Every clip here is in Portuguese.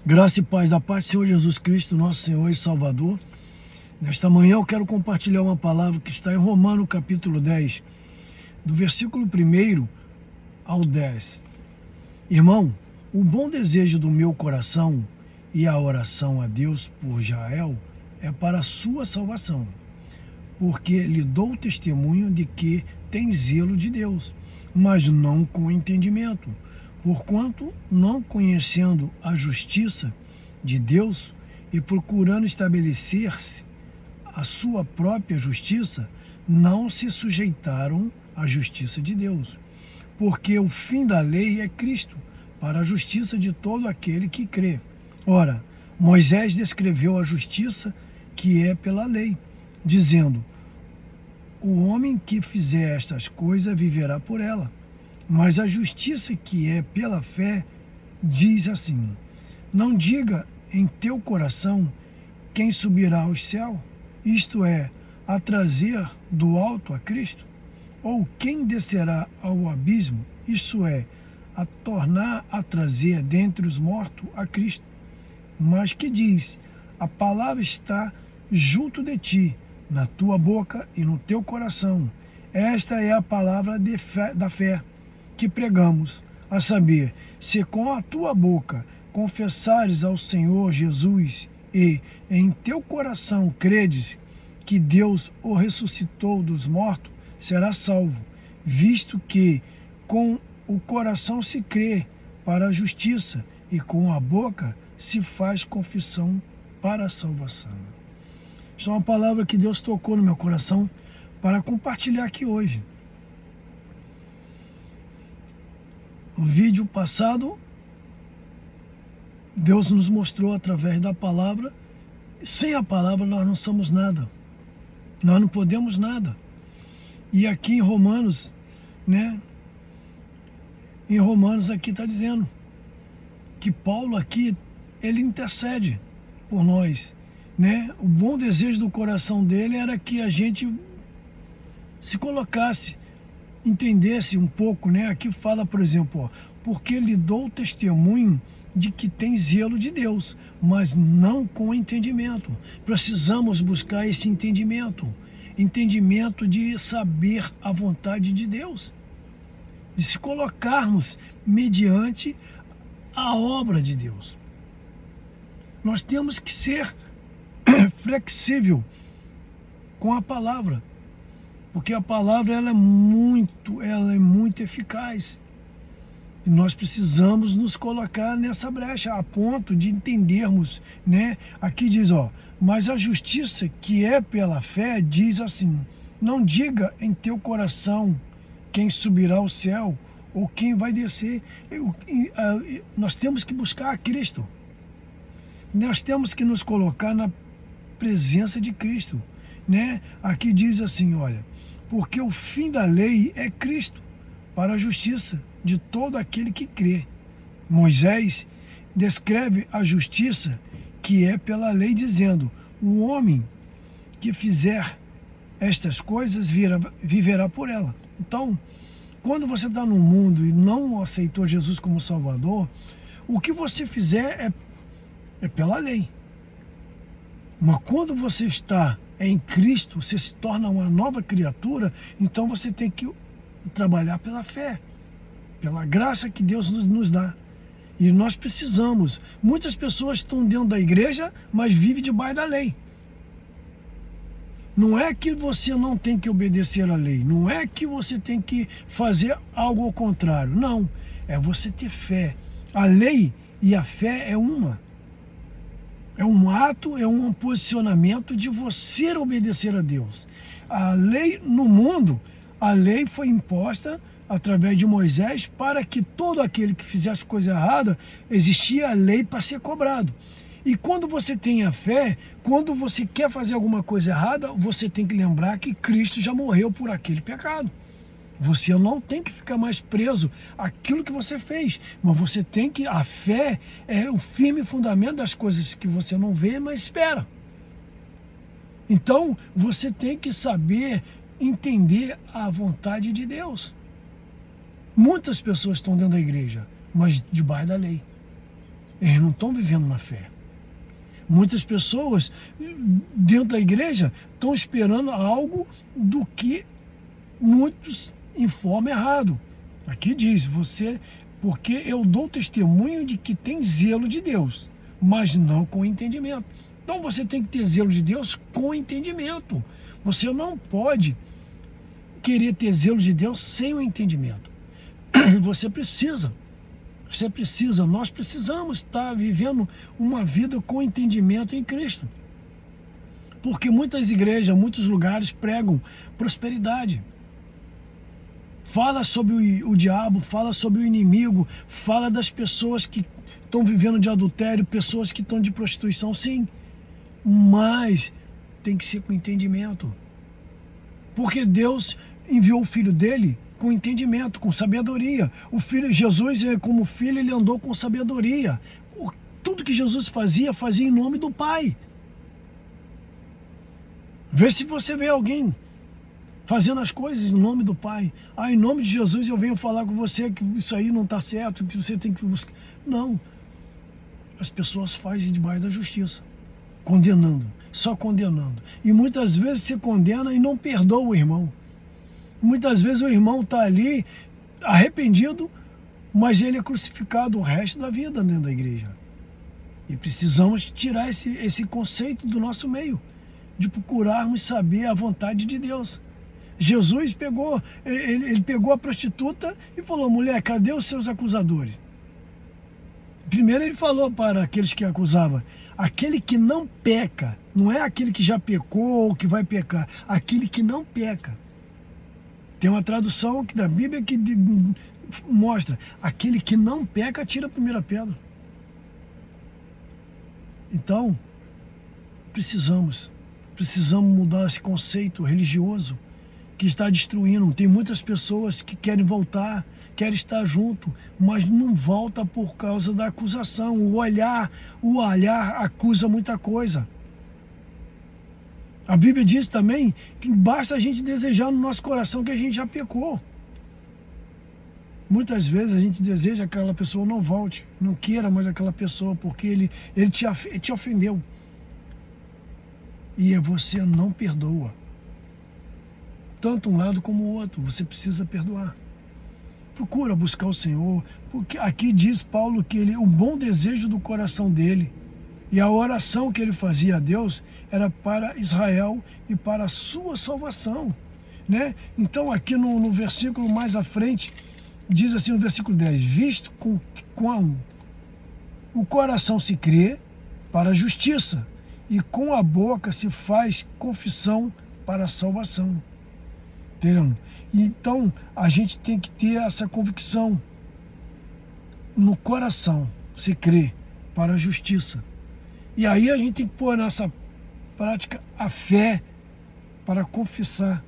Graça e paz da parte do Senhor Jesus Cristo, nosso Senhor e Salvador. Nesta manhã eu quero compartilhar uma palavra que está em Romanos capítulo 10, do versículo 1 ao 10. Irmão, o bom desejo do meu coração e a oração a Deus por Jael é para a sua salvação, porque lhe dou testemunho de que tem zelo de Deus, mas não com entendimento. Porquanto, não conhecendo a justiça de Deus e procurando estabelecer-se a sua própria justiça, não se sujeitaram à justiça de Deus. Porque o fim da lei é Cristo, para a justiça de todo aquele que crê. Ora, Moisés descreveu a justiça que é pela lei, dizendo: o homem que fizer estas coisas viverá por ela. Mas a justiça que é pela fé diz assim: não diga em teu coração quem subirá ao céu, isto é, a trazer do alto a Cristo, ou quem descerá ao abismo, isto é, a tornar a trazer dentre os mortos a Cristo. Mas que diz: a palavra está junto de ti, na tua boca e no teu coração. Esta é a palavra da fé que pregamos, a saber, se com a tua boca confessares ao Senhor Jesus e em teu coração credes que Deus o ressuscitou dos mortos, serás salvo, visto que com o coração se crê para a justiça e com a boca se faz confissão para a salvação. Esta é uma palavra que Deus tocou no meu coração para compartilhar aqui hoje. No vídeo passado, Deus nos mostrou através da palavra. Sem a palavra nós não somos nada. Nós não podemos nada. E aqui em Romanos, em Romanos aqui está dizendo que Paulo aqui, ele intercede por nós, O bom desejo do coração dele era que a gente se colocasse, entendesse um pouco, Aqui fala, por exemplo, porque lhe dou testemunho de que tem zelo de Deus, mas não com entendimento. Precisamos buscar esse entendimento de saber a vontade de Deus, de se colocarmos mediante a obra de Deus. Nós temos que ser flexível com a palavra, porque a palavra ela é muito eficaz. E nós precisamos nos colocar nessa brecha, a ponto de entendermos, Aqui diz, mas a justiça que é pela fé diz assim: não diga em teu coração quem subirá ao céu ou quem vai descer. Nós temos que buscar a Cristo. Nós temos que nos colocar na presença de Cristo, Aqui diz assim, olha, porque o fim da lei é Cristo, para a justiça de todo aquele que crê. Moisés descreve a justiça que é pela lei, dizendo: o homem que fizer estas coisas viverá por ela. Então, quando você está no mundo e não aceitou Jesus como Salvador, o que você fizer é pela lei. Mas quando você está em Cristo, você se torna uma nova criatura, então você tem que trabalhar pela fé, pela graça que Deus nos dá. E nós precisamos. Muitas pessoas estão dentro da igreja, mas vivem debaixo da lei. Não é que você não tem que obedecer à lei, não é que você tem que fazer algo ao contrário, não. É você ter fé. A lei e a fé é uma. É um ato, é um posicionamento de você obedecer a Deus. A lei no mundo, a lei foi imposta através de Moisés para que todo aquele que fizesse coisa errada, existia a lei para ser cobrado. E quando você tem a fé, quando você quer fazer alguma coisa errada, você tem que lembrar que Cristo já morreu por aquele pecado. Você não tem que ficar mais preso àquilo que você fez, mas você tem que... A fé é o firme fundamento das coisas que você não vê, mas espera. Então, você tem que saber entender a vontade de Deus. Muitas pessoas estão dentro da igreja, mas debaixo da lei. Eles não estão vivendo na fé. Muitas pessoas dentro da igreja estão esperando algo do que muitos informam errado. Aqui diz, porque eu dou testemunho de que tem zelo de Deus, mas não com entendimento. Então você tem que ter zelo de Deus com entendimento. Você não pode querer ter zelo de Deus sem o entendimento. Nós precisamos estar vivendo uma vida com entendimento em Cristo. Porque muitas igrejas, muitos lugares pregam prosperidade. Fala sobre o diabo, fala sobre o inimigo, fala das pessoas que estão vivendo de adultério, pessoas que estão de prostituição, sim. Mas tem que ser com entendimento. Porque Deus enviou o Filho dele com entendimento, com sabedoria. O filho, Jesus, como filho, ele andou com sabedoria. Tudo que Jesus fazia em nome do Pai. Vê se você vê alguém fazendo as coisas em nome do Pai. Em nome de Jesus eu venho falar com você que isso aí não está certo, que você tem que buscar. Não. As pessoas fazem debaixo da justiça, condenando, só condenando. E muitas vezes se condena e não perdoa o irmão. Muitas vezes o irmão está ali arrependido, mas ele é crucificado o resto da vida dentro da igreja. E precisamos tirar esse conceito do nosso meio, de procurarmos saber a vontade de Deus. Jesus ele pegou a prostituta e falou: mulher, cadê os seus acusadores? Primeiro ele falou para aqueles que acusavam: aquele que não peca, não é aquele que já pecou ou que vai pecar, aquele que não peca. Tem uma tradução aqui da Bíblia que mostra: aquele que não peca, tira a primeira pedra. Então, precisamos mudar esse conceito religioso que está destruindo. Tem muitas pessoas que querem voltar, querem estar junto, mas não volta por causa da acusação. O olhar acusa muita coisa. A Bíblia diz também que basta a gente desejar no nosso coração que a gente já pecou. Muitas vezes a gente deseja que aquela pessoa não volte, não queira mais aquela pessoa, porque ele te ofendeu. E você não perdoa. Tanto um lado como o outro, você precisa perdoar. Procura buscar o Senhor, porque aqui diz Paulo que o bom desejo do coração dele e a oração que ele fazia a Deus era para Israel e para a sua salvação, né? Então aqui no versículo mais à frente, diz assim no versículo 10, visto com o coração se crê para a justiça e com a boca se faz confissão para a salvação. Entendeu? Então a gente tem que ter essa convicção. No coração se crê para a justiça. E aí a gente tem que pôr nessa prática a fé para confessar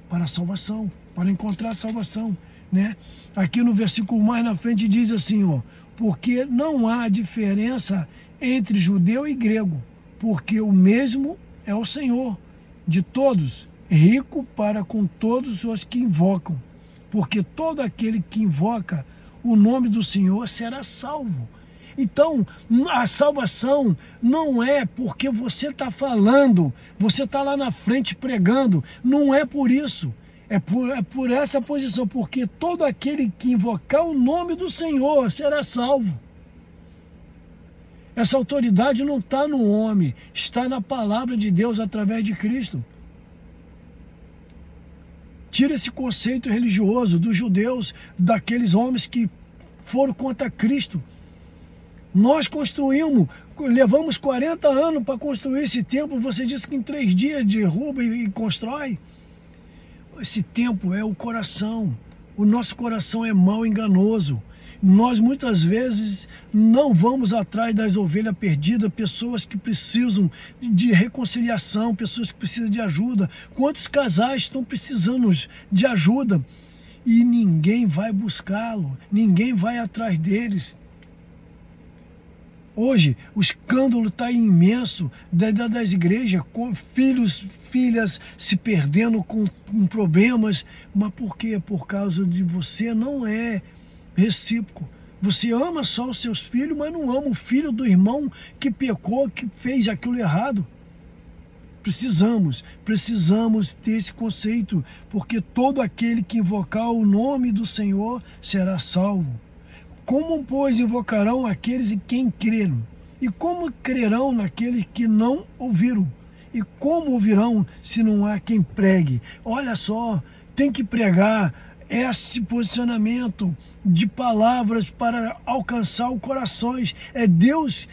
para a salvação, para encontrar a salvação, né? Aqui no versículo mais na frente diz assim, ó, porque não há diferença entre judeu e grego, porque o mesmo é o Senhor de todos, rico para com todos os que invocam, porque todo aquele que invoca o nome do Senhor será salvo. Então, a salvação não é porque você está falando, você está lá na frente pregando, não é por isso, é por essa posição, porque todo aquele que invocar o nome do Senhor será salvo. Essa autoridade não está no homem, está na palavra de Deus através de Cristo. Tira esse conceito religioso dos judeus, daqueles homens que foram contra Cristo. Nós levamos 40 anos para construir esse templo, você disse que em 3 dias derruba e constrói. Esse templo é o coração, o nosso coração é mau, enganoso. Nós muitas vezes não vamos atrás das ovelhas perdidas, pessoas que precisam de reconciliação, pessoas que precisam de ajuda. Quantos casais estão precisando de ajuda e ninguém vai buscá-lo, ninguém vai atrás deles. Hoje, o escândalo está imenso das igrejas, com filhas se perdendo com problemas. Mas por quê? Por causa de você não é recíproco. Você ama só os seus filhos, mas não ama o filho do irmão que pecou, que fez aquilo errado. Precisamos ter esse conceito, porque todo aquele que invocar o nome do Senhor será salvo. Como, pois, invocarão aqueles em quem creram? E como crerão naqueles que não ouviram? E como ouvirão se não há quem pregue? Olha só, tem que pregar esse posicionamento de palavras para alcançar os corações. É Deus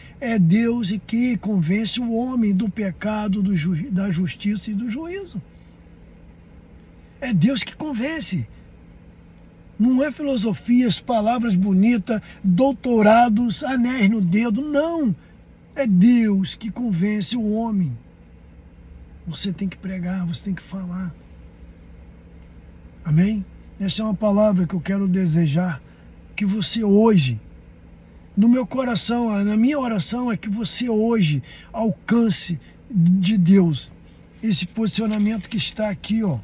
que convence o homem do pecado, da justiça e do juízo. É Deus que convence. Não é filosofias, palavras bonitas, doutorados, anéis no dedo, não. É Deus que convence o homem. Você tem que pregar, você tem que falar. Amém? Essa é uma palavra que eu quero desejar que você hoje, no meu coração, na minha oração, é que você hoje alcance de Deus esse posicionamento que está aqui, ó.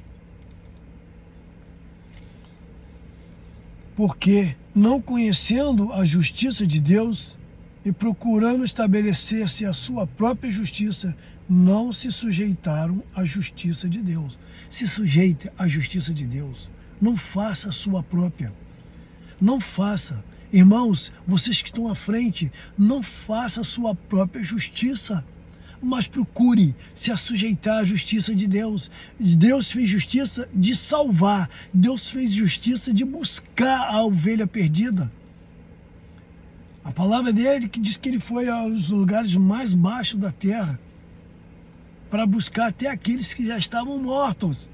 Porque não conhecendo a justiça de Deus e procurando estabelecer-se a sua própria justiça, não se sujeitaram à justiça de Deus. Se sujeite à justiça de Deus. Não faça a sua própria. Não faça. Irmãos, vocês que estão à frente, não faça a sua própria justiça, mas procure se sujeitar à justiça de Deus. Deus fez justiça de salvar. Deus fez justiça de buscar a ovelha perdida. A palavra dele que diz que ele foi aos lugares mais baixos da terra para buscar até aqueles que já estavam mortos.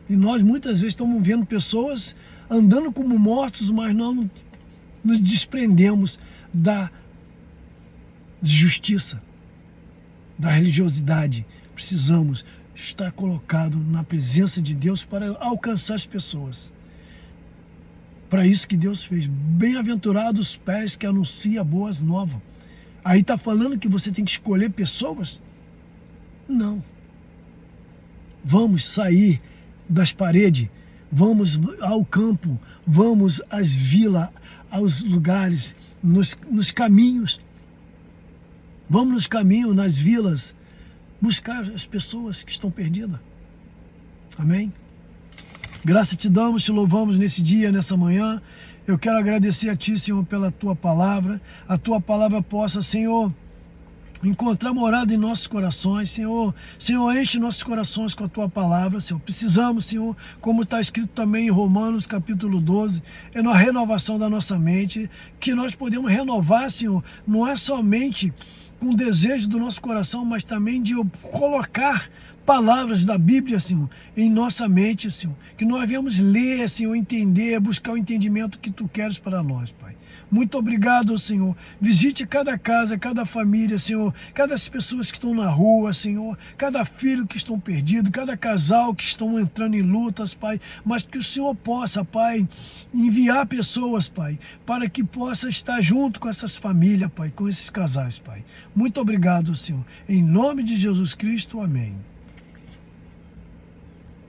E nós muitas vezes estamos vendo pessoas andando como mortos, mas não nos desprendemos da justiça, da religiosidade. Precisamos estar colocados na presença de Deus para alcançar as pessoas. Para isso que Deus fez. Bem-aventurados os pés que anunciam boas novas. Aí está falando que você tem que escolher pessoas? Não. Vamos sair das paredes, vamos ao campo, vamos às vilas, aos lugares, nos caminhos. Vamos nos caminhos, nas vilas, buscar as pessoas que estão perdidas. Amém? Graça te damos, te louvamos nesse dia, nessa manhã. Eu quero agradecer a Ti, Senhor, pela Tua palavra. A Tua palavra possa, Senhor, encontrar morada em nossos corações, Senhor. Senhor, enche nossos corações com a Tua palavra, Senhor. Precisamos, Senhor, como está escrito também em Romanos capítulo 12, é na renovação da nossa mente, que nós podemos renovar, Senhor, não é somente com o desejo do nosso coração, mas também de colocar palavras da Bíblia, Senhor, em nossa mente, Senhor. Que nós venhamos ler, Senhor, entender, buscar o entendimento que Tu queres para nós, Pai. Muito obrigado, Senhor. Visite cada casa, cada família, Senhor. Cada pessoas que estão na rua, Senhor. Cada filho que estão perdido, cada casal que estão entrando em lutas, Pai. Mas que o Senhor possa, Pai, enviar pessoas, Pai, para que possa estar junto com essas famílias, Pai, com esses casais, Pai. Muito obrigado, Senhor. Em nome de Jesus Cristo, amém.